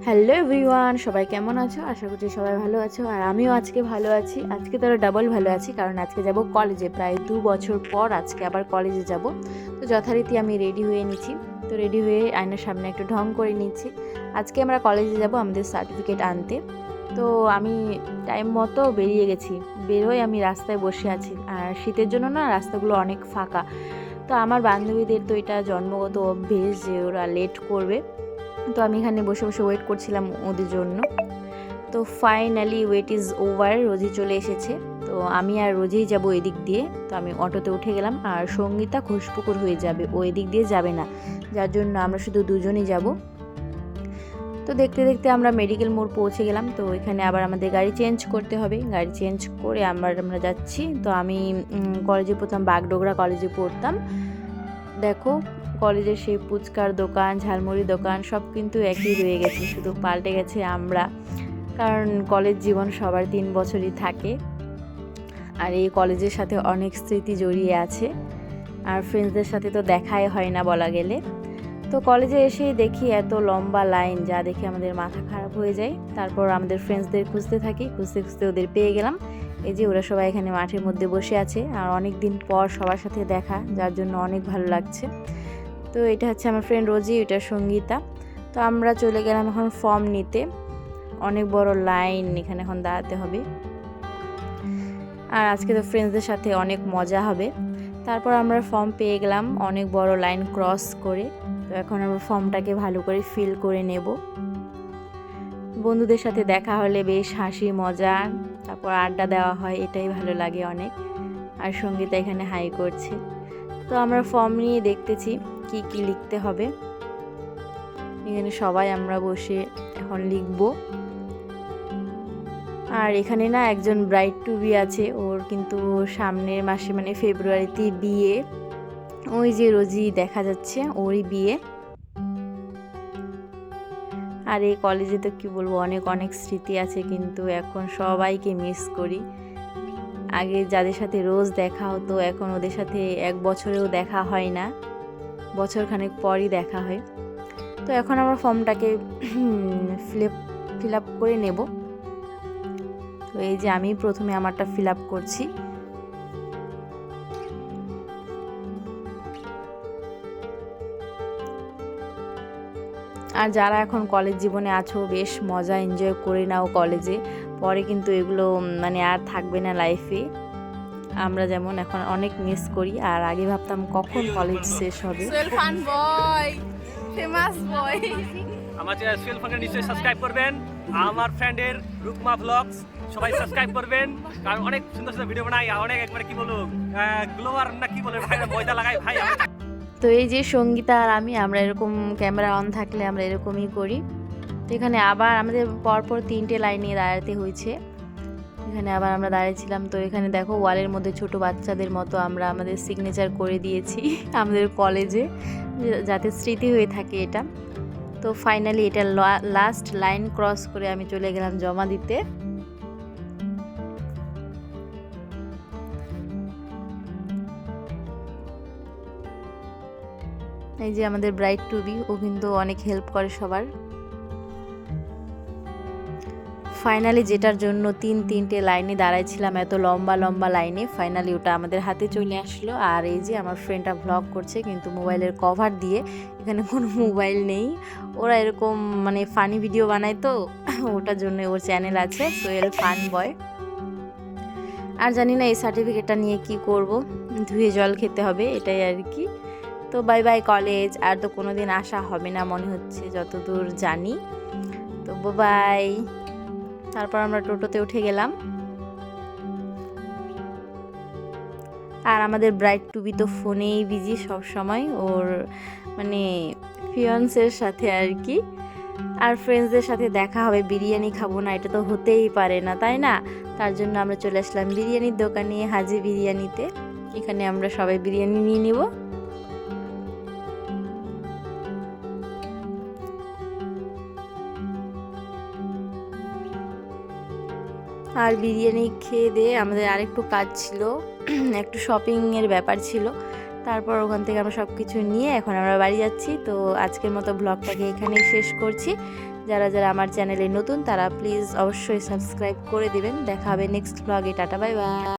Hello everyone, সবাই কেমন আছো? আশা করছি সবাই ভালো আছো। আর আমিও আজকে ভালো আছি। আজকে তো ডাবল ভালো আছি, কারণ আজকে যাব কলেজে। প্রায় 2 বছর পর আজকে আবার কলেজে যাব। তো যথারীতি আমি রেডি হয়ে নিচ্ছি। তো রেডি হয়ে আয়নার সামনে একটু ঢং করে নিচ্ছি। আজকে আমরা কলেজে যাব আমাদের সার্টিফিকেট আনতে। তো আমি টাইম মতো বেরিয়ে গেছি। বেরোয় আমি রাস্তায় বসে আছি, আর শীতের জন্য না রাস্তাগুলো অনেক ফাঁকা। তো আমার বান্ধবীদের তো এটা জন্মগত অভ্যেস যে ওরা লেট করবে। তো আমি এখানে বসে বসে ওয়েট করছিলাম ওদের জন্য। তো ফাইনালি ওয়েট ইজ ওভার, রোজি চলে এসেছে। তো আমি আর রোজেই যাব এদিক দিয়ে। তো আমি অটোতে উঠে গেলাম, আর সঙ্গীতা ঘোষপুকুর হয়ে যাবে, ও এদিক দিয়ে যাবে না, যার জন্য আমরা শুধু দুজনই যাব। তো দেখতে দেখতে আমরা মেডিকেল মোড় পৌঁছে গেলাম। তো এখানে আবার আমাদের গাড়ি চেঞ্জ করতে হবে। গাড়ি চেঞ্জ করে আমরা যাচ্ছি। তো আমি কলেজে পড়তাম, বাগডোগরা কলেজে পড়তাম। দেখো, কলেজের সেই ফুচকার দোকান, ঝালমুড়ির দোকান সব কিন্তু একই রয়ে গেছে, শুধু পাল্টে গেছে আমরা। কারণ কলেজ জীবন সবার 3 বছরই থাকে, আর এই কলেজের সাথে অনেক স্মৃতি জড়িয়ে আছে। আর ফ্রেন্ডসদের সাথে তো দেখাই হয় না বলা গেলে। তো কলেজে এসেই দেখি এত লম্বা লাইন, যা দেখে আমাদের মাথা খারাপ হয়ে যায়। তারপর আমাদের ফ্রেন্ডসদের খুঁজতে থাকি, খুঁজতে খুঁজতে ওদের পেয়ে গেলাম। এই যে ওরা সবাই এখানে মাঠের মধ্যে বসে আছে, আর অনেক দিন পর সবার সাথে দেখা, যার জন্য অনেক ভালো লাগছে। তো এটা হচ্ছে আমার ফ্রেন্ড রোজি, এটা সঙ্গীতা। তো আমরা চলে গেলাম এখন ফর্ম নিতে। অনেক বড় লাইন, এখানে এখন দাঁড়াতে হবে। আর আজকে তো ফ্রেন্ডসদের সাথে অনেক মজা হবে। তারপর আমরা ফর্ম পেয়ে গেলাম অনেক বড় লাইন ক্রস করে। তো এখন আমরা ফর্মটাকে ভালো করে ফিল করে নেব। বন্ধুদের সাথে দেখা হলে বেশ হাসি মজা, তারপর আড্ডা দেওয়া হয়, এটাই ভালো লাগে অনেক। আর সঙ্গীতা এখানে হাই করছে। তো আমরা ফর্ম নিয়ে দেখতেছি কি কি লিখতে হবে। এখানে সবাই আমরা বসে এখন লিখব। আর এখানে না একজন ব্রাইড টু বি আছে, ওর কিন্তু সামনের মাসে মানে ফেব্রুয়ারিতে বিয়ে। ওই যে রোজি দেখা যাচ্ছে, ওরই বিয়ে। আর এই কলেজে তো কি বলবো, অনেক অনেক স্মৃতি আছে, কিন্তু এখন সবাইকে মিস করি। আগে যাদের সাথে রোজ দেখা হতো, এখন ওদের সাথে 1 বছরেও দেখা হয় না, বছরখানেক পরই দেখা হয়। তো এখন আমরা ফর্মটাকে ফিল আপ করে নেব। তো এই যে আমি প্রথমে আমারটা ফিল আপ করছি। আর যারা এখন কলেজ জীবনে আছো, বেশ মজা এনজয় করে নাও কলেজে। পরে কিন্তু এগুলো মানে আর থাকবে না লাইফে। আমরা যেমন এখন অনেক মিস করি, আর আগে ভাবতাম কখন কলেজ শেষ হবে। আমার চ্যানেল সুয়েল ফানকে নিশ্চয়ই সাবস্ক্রাইব করবেন। আমার ফ্রেন্ডের রুকমা ব্লগস সবাই সাবস্ক্রাইব করবেন, কারণ অনেক সুন্দর সুন্দর ভিডিও বানাই। অনেক একবারে কি বলবো, গ্লোয়ার না কি বলে ভাই, ময়দা লাগাই ভাই। তো এই যে সঙ্গীতা আর আমরা এরকম ক্যামেরা অন থাকলে আমরা এরকমই করি। তো এখানে আবার আমাদের পরপর 3টে লাইন নিয়ে দাঁড়াতে হয়েছে। এখানে আবার আমরা দাঁড়িয়েছিলাম। তো এখানে দেখো ওয়ালের মধ্যে ছোট বাচ্চাদের মতো আমরা আমাদের সিগনেচার করে দিয়েছি আমাদের কলেজে, যাতে স্মৃতি হয়ে থাকে এটা। তো ফাইনালি এটা লাস্ট লাইন ক্রস করে আমি চলে গেলাম জমা দিতে। এই যে আমাদের ব্রাইড টু বি, ও কিন্তু অনেক হেল্প করে সবার। ফাইনালি যেটার জন্য 3টে লাইনে দাঁড়াইছিলাম, এত লম্বা লম্বা লাইনে, ফাইনালি ওটা আমাদের হাতে চলে আসলো। আর এই যে আমার ফ্রেন্ডটা ভ্লগ করছে, কিন্তু মোবাইলের কভার দিয়ে, এখানে কোনো মোবাইল নেই। ওরা এরকম মানে ফানি ভিডিও বানায়, তো ওটার জন্য ওর চ্যানেল আছে সোহেল ফান বয়। আর জানি না এই সার্টিফিকেটটা নিয়ে কি করব, ধুয়ে জল খেতে হবে, এটাই আর কি। তো বাই বাই কলেজ, আর তো কোনোদিন আসা হবে না মনে হচ্ছে যতদূর জানি। তো বাই। তারপর আমরা টোটোতে উঠে গেলাম। আর আমাদের ব্রাইড টু বি তো ফোনেই বিজি সব সময়, ওর মানে ফিয়ান্সের সাথে আর কি। আর ফ্রেন্ডসদের সাথে দেখা হবে, বিরিয়ানি খাবো না এটা তো হতেই পারে না, তাই না? তার জন্য আমরা চলে আসলাম বিরিয়ানির দোকানে, হাজি বিরিয়ানিতে। এখানে আমরা সবাই বিরিয়ানি নিয়ে নিব। আর বিরিয়ানি খেয়ে দিয়ে আমাদের আরেকটু কাজ ছিল, একটু শপিংয়ের ব্যাপার ছিল। তারপর ওখান থেকে আমরা সব কিছু নিয়ে এখন আমরা বাড়ি যাচ্ছি। তো আজকের মতো ব্লগটাকে এখানেই শেষ করছি। যারা যারা আমার চ্যানেলে নতুন তারা প্লিজ অবশ্যই সাবস্ক্রাইব করে দিবেন। দেখা হবে নেক্সট ব্লগে। Tata bye bye.